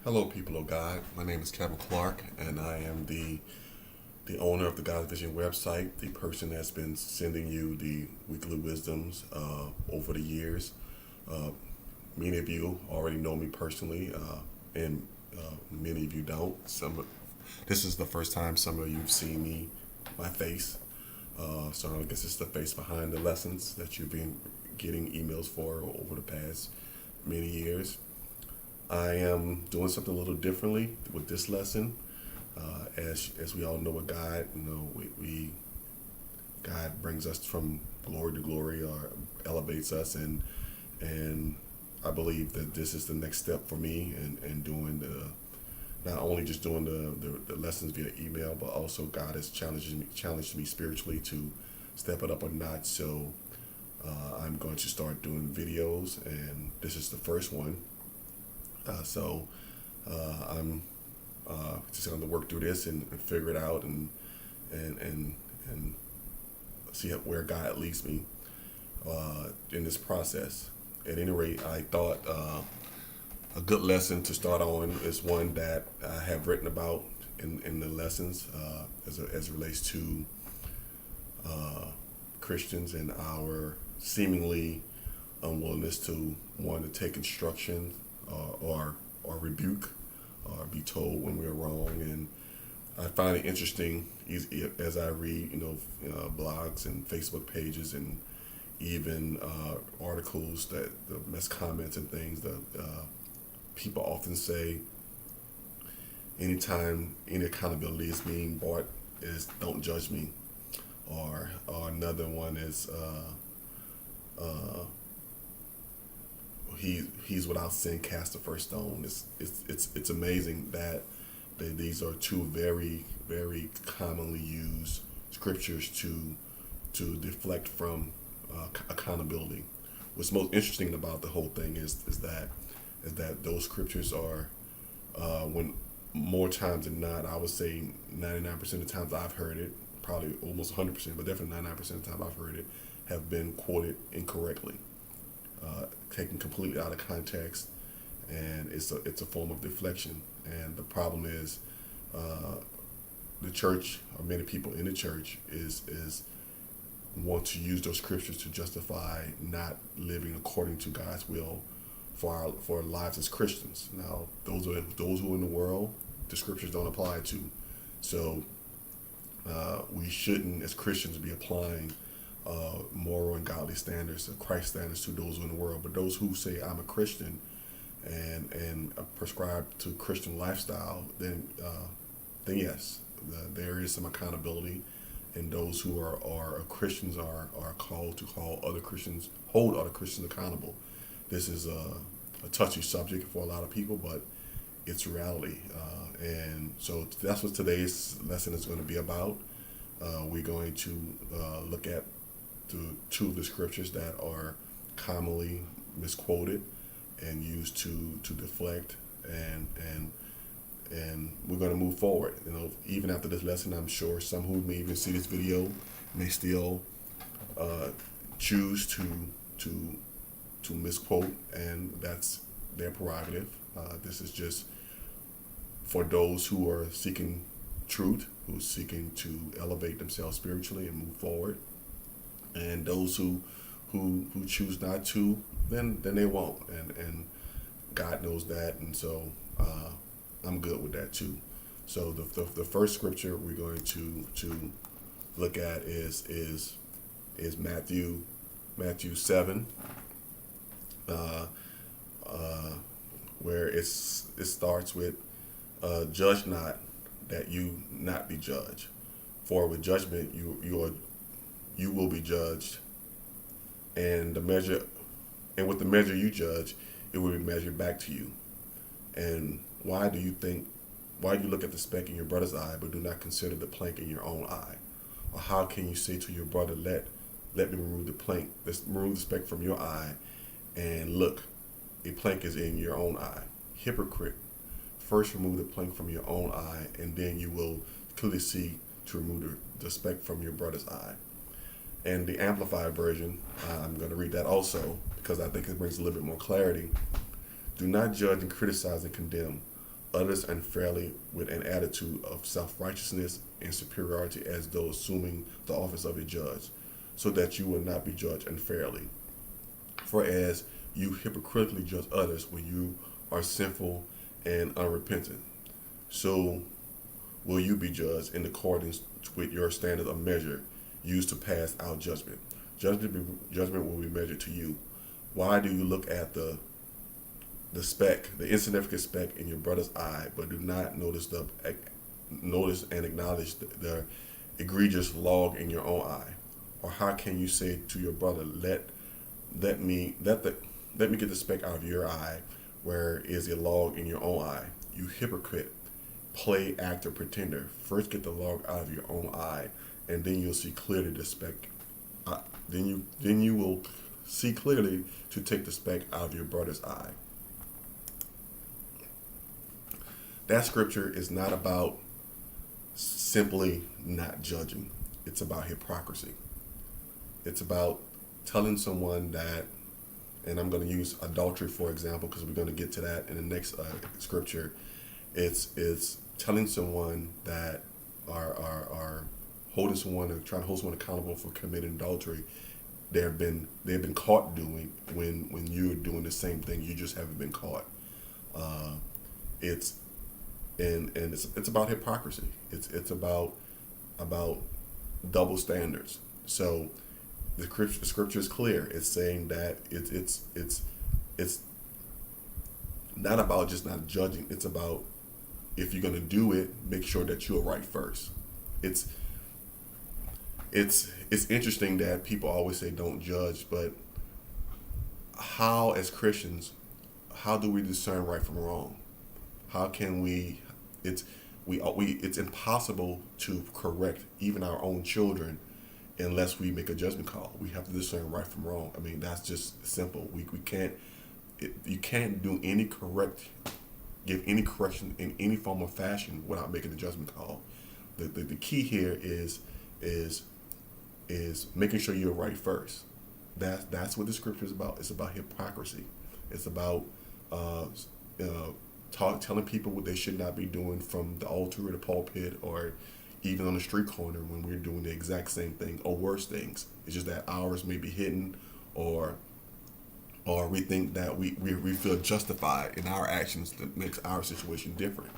Hello, people of God. My name is Kevin Clark, and I am the owner of the God's Vision website, the person that's been sending you the weekly wisdoms over the years. Uh, Many of you already know me personally, and many of you don't. This is the first time some of you've seen my face. So I guess it's the face behind the lessons that you've been getting emails for over the past many years. I am doing something a little differently with this lesson. As we all know, with God, we God brings us from glory to glory, or elevates us, and I believe that this is the next step for me, and doing not only just doing the lessons via email, but also God has challenged me spiritually to step it up a notch. So I'm going to start doing videos, and this is the first one. I'm just going to work through this and figure it out, and and and see where God leads me in this process. At any rate, I thought a good lesson to start on is one that I have written about in the lessons as it relates to Christians and our seemingly unwillingness to want to take instruction or rebuke or be told when we're wrong. And I find it interesting as I read, blogs and Facebook pages and even articles that the mess comments and things that people often say anytime any accountability is being brought is "don't judge me," or another one is he's without sin cast the first stone. It's amazing that these are two very very commonly used scriptures to deflect from accountability. What's most interesting about the whole thing is that those scriptures are when more times than not, I would say 99% of the times I've heard it, probably almost 100%, but definitely 99% of the time I've heard it, have been quoted incorrectly, taken completely out of context, and it's a form of deflection. And the problem is, the church, or many people in the church, is want to use those scriptures to justify not living according to God's will for our lives as Christians. Now, those who are in the world, the scriptures don't apply to. So we shouldn't, as Christians, be applying moral and godly standards, Christ standards, to those in the world. But those who say I'm a Christian and prescribe to Christian lifestyle, then yes, there is some accountability, and those who are Christians are called to hold other Christians accountable. This is a touchy subject for a lot of people, but it's reality, and so that's what today's lesson is going to be about. We're going to look at two of the scriptures that are commonly misquoted and used to deflect, and we're going to move forward. Even after this lesson, I'm sure some who may even see this video may still choose to misquote, and that's their prerogative. This is just for those who are seeking truth, who are seeking to elevate themselves spiritually and move forward, and those who choose not to, then they won't, and God knows that, and so I'm good with that too. So the first scripture we're going to look at is Matthew 7, where it starts with judge not, that you not be judged, for with judgment you will be judged, and with the measure you judge, it will be measured back to you. And why do you look at the speck in your brother's eye, but do not consider the plank in your own eye? Or how can you say to your brother, let me remove remove the speck from your eye, and look, a plank is in your own eye? Hypocrite, first remove the plank from your own eye, and then you will clearly see to remove the speck from your brother's eye. And the Amplified version, I'm going to read that also because I think it brings a little bit more clarity. Do not judge and criticize and condemn, others unfairly with an attitude of self-righteousness and superiority as though assuming the office of a judge, so that you will not be judged unfairly. For as you hypocritically judge others when you are sinful and unrepentant, so will you be judged in accordance with your standard of measure used to pass out judgment. Judgment will be measured to you. Why do you look at the speck, the insignificant speck in your brother's eye, but do not notice and acknowledge the egregious log in your own eye? Or how can you say to your brother, let me get the speck out of your eye, where is a log in your own eye? You hypocrite, play actor, pretender. First get the log out of your own eye, and then you'll see clearly the speck. Then you will see clearly to take the speck out of your brother's eye. That scripture is not about simply not judging. It's about hypocrisy. It's about telling someone that, and I'm going to use adultery for example, because we're going to get to that in the next scripture. It's telling someone that are holding someone or trying to hold someone accountable for committing adultery. They've been caught doing when you're doing the same thing. You just haven't been caught. It's about hypocrisy. It's about double standards. So the scripture is clear. It's saying that it's not about just not judging. It's about, if you're going to do it, make sure that you're right first. It's interesting that people always say don't judge, but how, as Christians, how do we discern right from wrong? How can we? It's impossible to correct even our own children unless we make a judgment call. We have to discern right from wrong. I mean, that's just simple. We can't. You can't do give any correction in any form or fashion without making a judgment call. The key here is making sure you're right first. That's what the scripture is about. It's about hypocrisy. It's about telling people what they should not be doing from the altar or the pulpit or even on the street corner when we're doing the exact same thing or worse things. It's just that ours may be hidden, or we think that we feel justified in our actions that makes our situation different.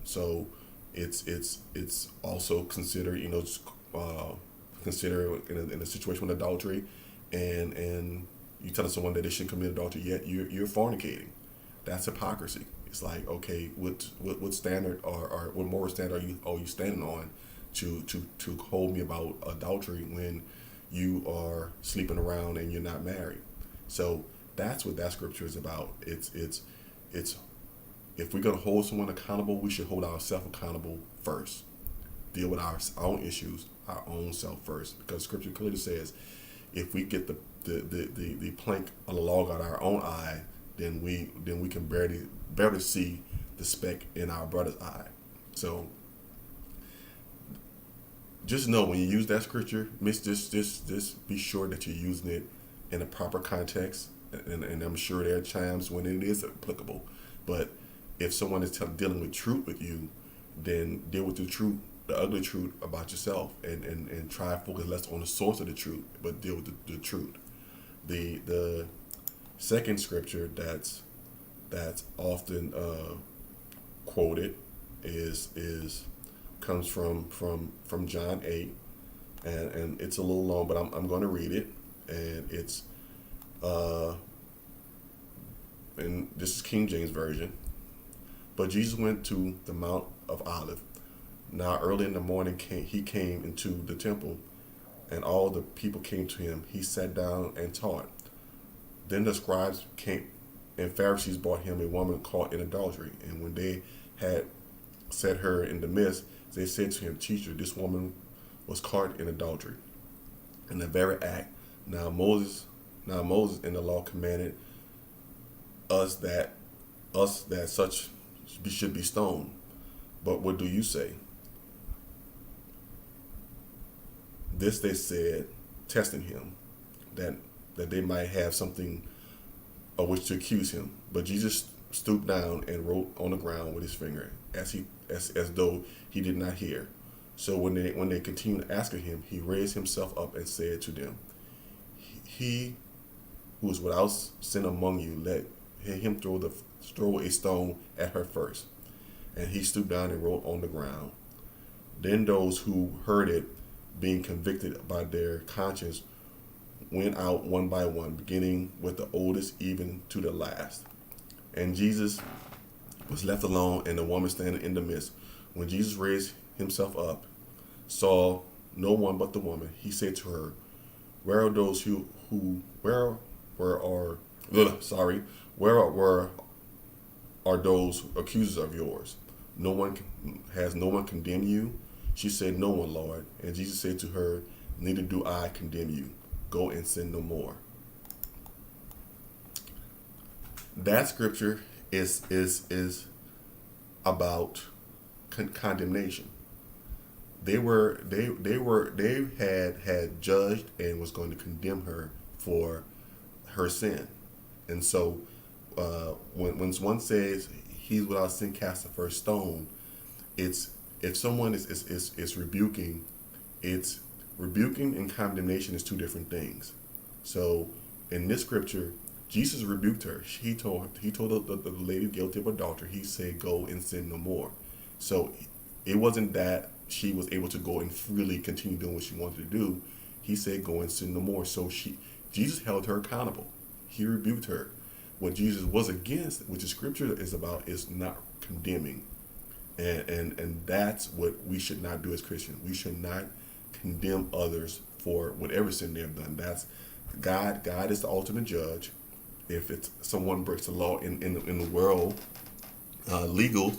So it's also considered, consider in a situation with adultery, and you telling someone that they shouldn't commit adultery, yet you're fornicating. That's hypocrisy. It's like, okay, what standard or what moral standard are you standing on to hold me about adultery when you are sleeping around and you're not married? So that's what that scripture is about. It's if we're gonna hold someone accountable, we should hold ourselves accountable first. Deal with our own issues, our own self first, because scripture clearly says if we get the plank on the log out of our own eye, then we can barely see the speck in our brother's eye. So just know when you use that scripture, just be sure that you're using it in a proper context, and I'm sure there are times when it is applicable. But if someone is dealing with truth with you, then deal with the truth, the ugly truth about yourself, and try to focus less on the source of the truth, but deal with the truth. The second scripture that's often quoted comes from John 8, and it's a little long, but I'm going to read it, and it's and this is King James version. But Jesus went to the Mount of Olives. Now early in the morning he came into the temple, and all the people came to him. He sat down and taught. Then the scribes came, and Pharisees brought him a woman caught in adultery. And when they had set her in the midst, they said to him, "Teacher, this woman was caught in adultery, in the very act. Now Moses in the law commanded us that such should be stoned. But what do you say?" This they said, testing him, that they might have something of which to accuse him. But Jesus stooped down and wrote on the ground with his finger, as though he did not hear. So when they continued asking him, he raised himself up and said to them, "He who is without sin among you, let him throw a stone at her first." And he stooped down and wrote on the ground. Then those who heard it, being convicted by their conscience, went out one by one, beginning with the oldest even to the last. And Jesus was left alone, and the woman standing in the midst. When Jesus raised himself up, saw no one but the woman, he said to her, "Where are those where are those accusers of yours? Has no one condemned you?" She said, "No one, Lord." And Jesus said to her, "Neither do I condemn you. Go and sin no more." That scripture is about condemnation. They had judged and was going to condemn her for her sin. And so when one says he's without sin, cast the first stone, it's if someone is rebuking, it's rebuking and condemnation is two different things. So in this scripture, Jesus rebuked her. He told the lady guilty of adultery, he said, "Go and sin no more." So it wasn't that she was able to go and freely continue doing what she wanted to do. He said, "Go and sin no more." So Jesus held her accountable. He rebuked her. What Jesus was against, which the scripture is about, is not condemning. And that's what we should not do as Christians. We should not condemn others for whatever sin they have done. That's God. God is the ultimate judge. If it's someone breaks the law in the world, legal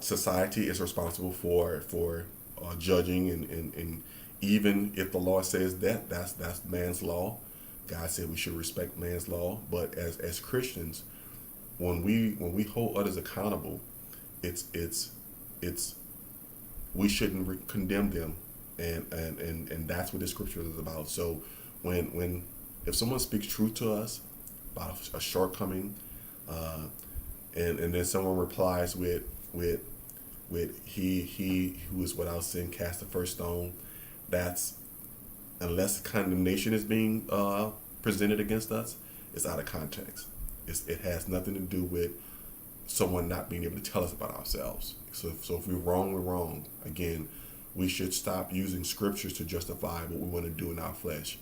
society is responsible for judging, and even if the law says that's man's law. God said we should respect man's law. But as Christians, when we hold others accountable, it's we shouldn't condemn them, and that's what this scripture is about. So when if someone speaks truth to us about a shortcoming, and then someone replies with he who is without sin cast the first stone, that's, unless condemnation is being presented against us, it's out of context. It has nothing to do with someone not being able to tell us about ourselves. So if we're wrong, we're wrong. Again, we should stop using scriptures to justify what we want to do in our flesh,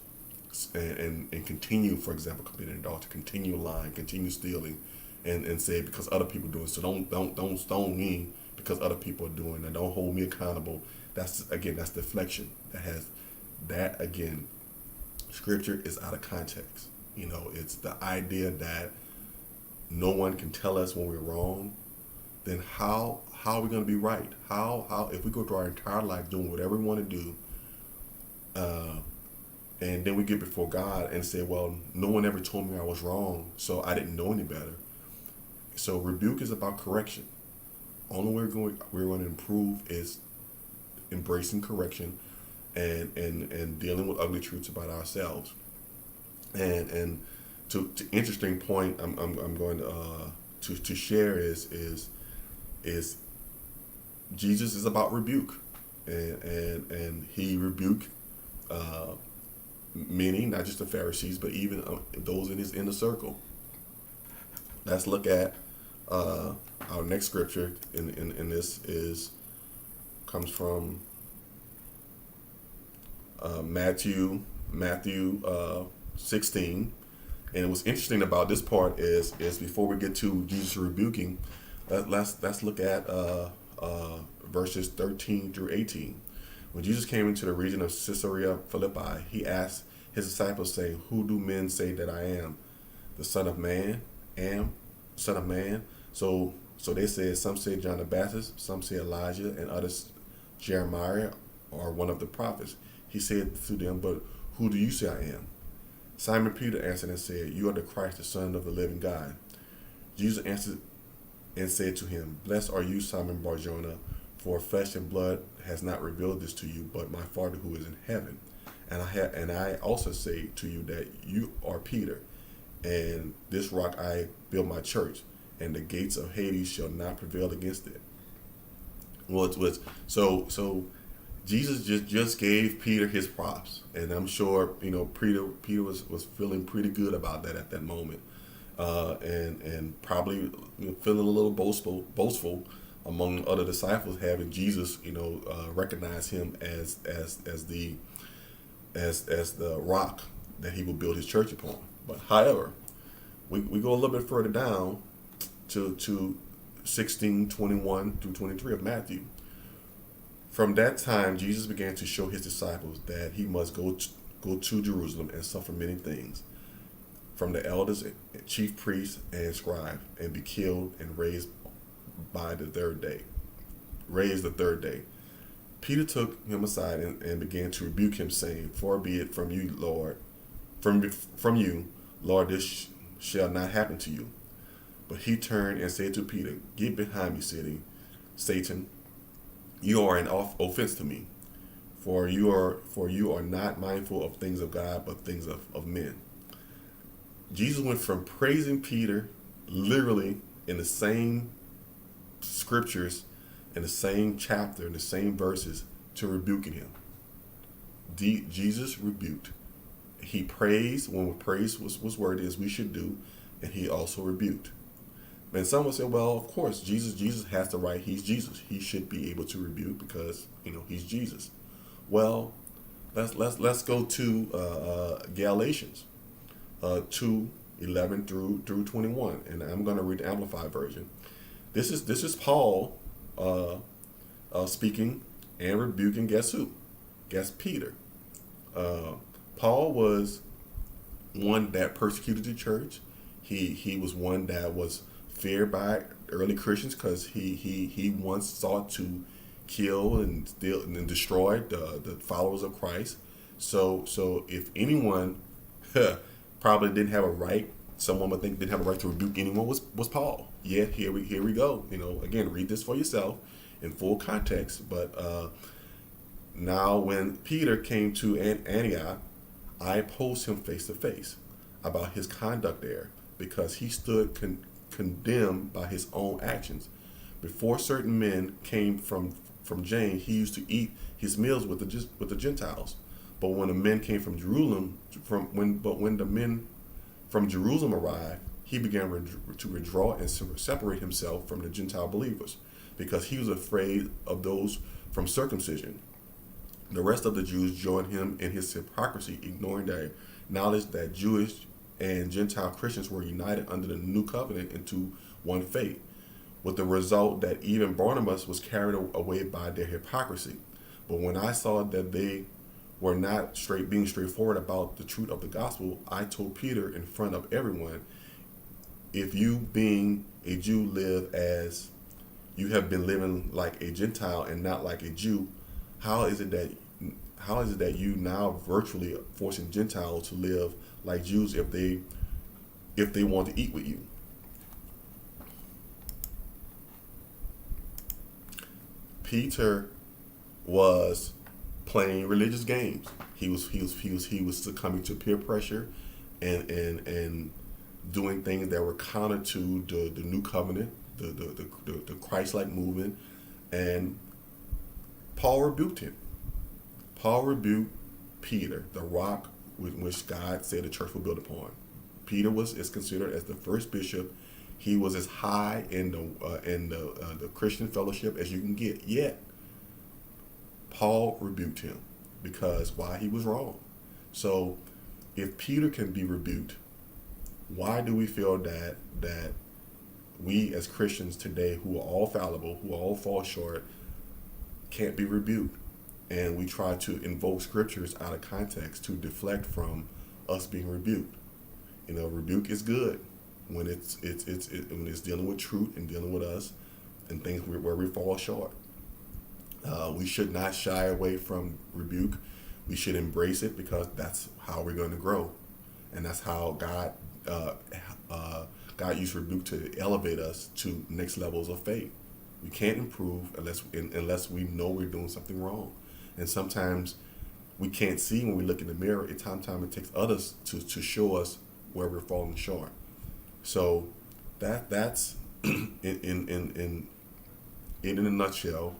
and continue, for example, committing adultery, continue lying, continue stealing, and say because other people are doing it, so don't stone me because other people are doing it. Don't hold me accountable. That's deflection. That again, scripture is out of context. It's the idea that no one can tell us when we're wrong. Then how are we going to be right? How if we go through our entire life doing whatever we want to do, and then we get before God and say, well, no one ever told me I was wrong, so I didn't know any better. So rebuke is about correction. Only way we're going to improve is embracing correction and dealing with ugly truths about ourselves. And to interesting point I'm going to share is Jesus is about rebuke, and he rebuked many, not just the Pharisees, but even those in his inner circle. Let's look at our next scripture in this comes from Matthew 16. And what's interesting about this part is before we get to Jesus rebuking, let's look at verses 13 through 18. When Jesus came into the region of Caesarea Philippi, he asked his disciples, saying, "Who do men say that I am? The Son of Man? Son of Man?" So they said, some say John the Baptist, some say Elijah, and others Jeremiah or one of the prophets. He said to them, "But who do you say I am?" Simon Peter answered and said, "You are the Christ, the Son of the living God." Jesus answered and said to him, "Blessed are you, Simon Bar-Jonah, for flesh and blood has not revealed this to you, but my Father who is in heaven. And I also say to you that you are Peter, and this rock I build my church, and the gates of Hades shall not prevail against it. Well, it was so Jesus just gave Peter his props, and I'm sure Peter was feeling pretty good about that at that moment, and probably feeling a little boastful among other disciples, having Jesus recognize him as the rock that he will build his church upon. But however, we go a little bit further down to 16:21 through 23 of Matthew. From that time, Jesus began to show his disciples that he must go to Jerusalem and suffer many things from the elders, chief priests, and scribes, and be killed and raised the third day. Peter took him aside and began to rebuke him, saying, "Far be it from you, Lord, from you, Lord, this shall not happen to you." But he turned and said to Peter, "Get behind me, Satan. You are an offense to me, for you are not mindful of things of God, but things of men." Jesus went from praising Peter, literally in the same scriptures, in the same chapter, in the same verses, to rebuking him. Jesus rebuked. He praised when praise was word as we should do, and he also rebuked. And some will say, well, of course, Jesus has the right. He's Jesus. He should be able to rebuke because he's Jesus. Well, let's go to Galatians 2:11 through 21, and I'm going to read the Amplified version. This is Paul speaking and rebuking. Guess who? Guess Peter. Paul was one that persecuted the church. He was one that was feared by early Christians because he once sought to kill and steal and destroy the followers of Christ. So if anyone probably didn't have a right, someone would think didn't have a right to rebuke anyone was Paul. Yeah, here we go. Again, read this for yourself in full context. But now when Peter came to Antioch, I opposed him face to face about his conduct there because he stood condemned by his own actions. Before certain men came from James, he used to eat his meals with the Gentiles. But when the men came from Jerusalem, when the men from Jerusalem arrived, he began to withdraw and separate himself from the Gentile believers because he was afraid of those from circumcision. The rest of the Jews joined him in his hypocrisy, ignoring their knowledge that Jewish and Gentile Christians were united under the new covenant into one faith, with the result that even Barnabas was carried away by their hypocrisy. But when I saw that they were not being straightforward about the truth of the gospel, I told Peter in front of everyone, "If you, being a Jew, live as you have been living like a Gentile and not like a Jew, how is it that you now virtually forcing Gentiles to live like Jews if they want to eat with you?" Peter was playing religious games. He was succumbing to peer pressure and doing things that were counter to the new covenant, the Christ-like movement, and Paul rebuked him. Paul rebuked Peter, the rock with which God said the church will build upon. Peter is considered as the first bishop. He was as high in the Christian fellowship as you can get. Yet Paul rebuked him because why? He was wrong. So if Peter can be rebuked, why do we feel that we as Christians today, who are all fallible, who all fall short, can't be rebuked? And we try to invoke scriptures out of context to deflect from us being rebuked. Rebuke is good when it's dealing with truth and dealing with us and things where we fall short. We should not shy away from rebuke. We should embrace it because that's how we're going to grow, and that's how God used rebuke to elevate us to next levels of faith. We can't improve unless we know we're doing something wrong. And sometimes we can't see when we look in the mirror. It takes others to show us where we're falling short. So that's in a nutshell,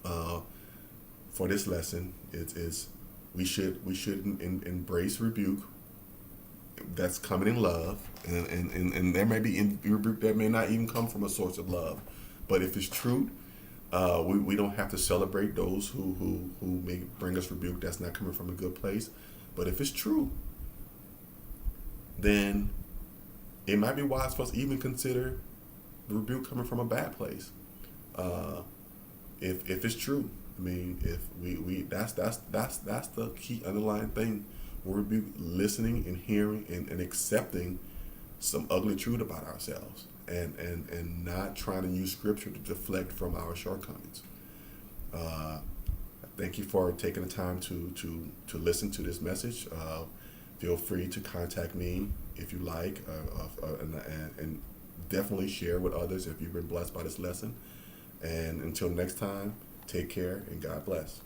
for this lesson, is we should embrace rebuke that's coming in love, and there may be rebuke that may not even come from a source of love, but if it's true, we don't have to celebrate those who may bring us rebuke that's not coming from a good place. But if it's true, then it might be wise for us to even consider the rebuke coming from a bad place. If it's true, I mean, if we that's the key underlying thing. We're listening and hearing and accepting some ugly truth about ourselves, and not trying to use scripture to deflect from our shortcomings. Thank you for taking the time to listen to this message. Feel free to contact me if you like, and definitely share with others if you've been blessed by this lesson. And until next time, take care and God bless.